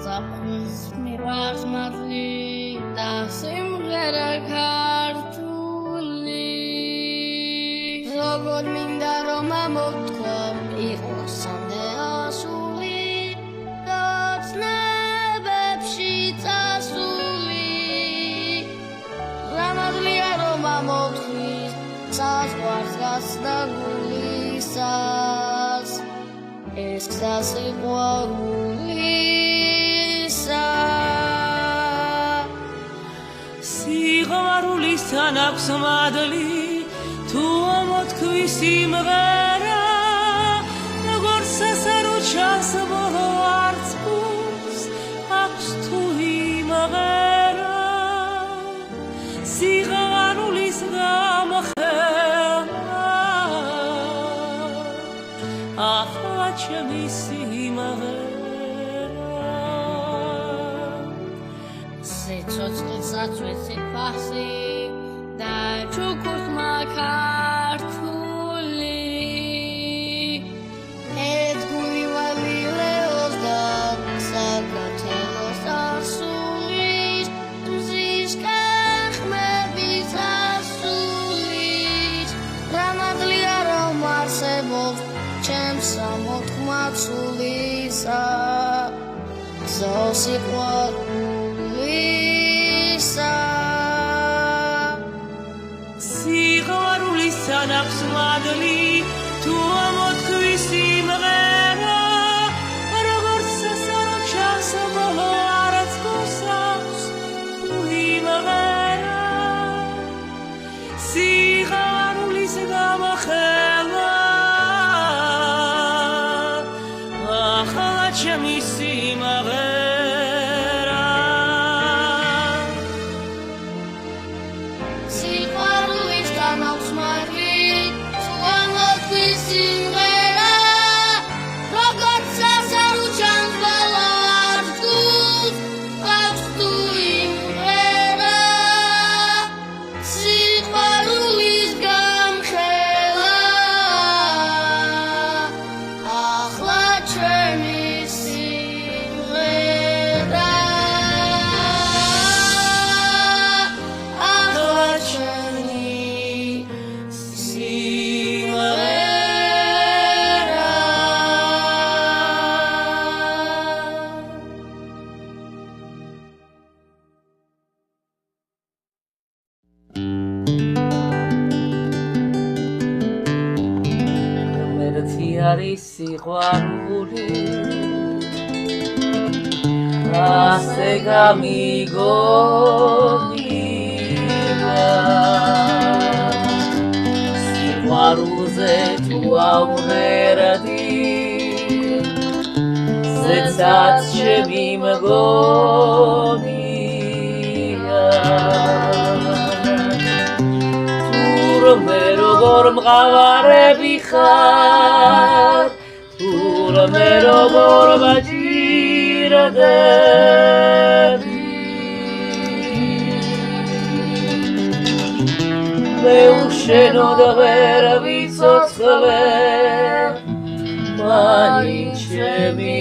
Zapis miras madli dasim vera kartuli Zogod minda roma motkva iqos ande asuli Dots nebebshi tasuli Ramadli aroma motkvis Sazvars gasdagulisas Es sasiqvarulisa Siqvarulisan აქვს მადლი თუ ამოთქვის სიმღერა როგორც სასარო ჩანს ბოლო არც გულს აქვს თუ იმღერა სიყვარულის გამხელა ახლა ჩემი სიმღერა სიცოცხლესაც ვიცი ფასი და ჩუქურს მაქართული ეძგული ვალილეოს და საქართველოს არსულის მზის კახმების ასულის რამადლია რომ არსებობს ჩემს ამოთხმაცულისა ზოსიყვარულისა სიყვარულისთან აქვს მადლი თუ ამოთქვის სიმღერა როგორც სასარო ჩანს ბოლო არც გულს აქვს თუ იმღერა სიყვარულის გამხელა ახლა ჩემი სიმღერა სიყვარული ასე გამიგონია სიყვარულზე თუ აუღერდი ზეცაც ჩემი მგონია თურმე როგორ მღავარები ხარ თურმე როგორ მაჭირდები მე უშენოდ ვერ ვიცოცხლე მაინც ჩემი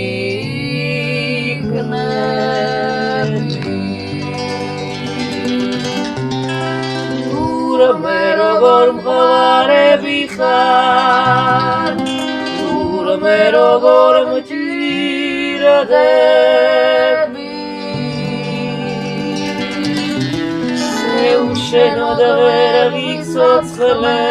იქნები თურმე როგორ მღავარები ხარ თურმე როგორ მჭირდები მე უშენოდ ვერ ვიცოცხლე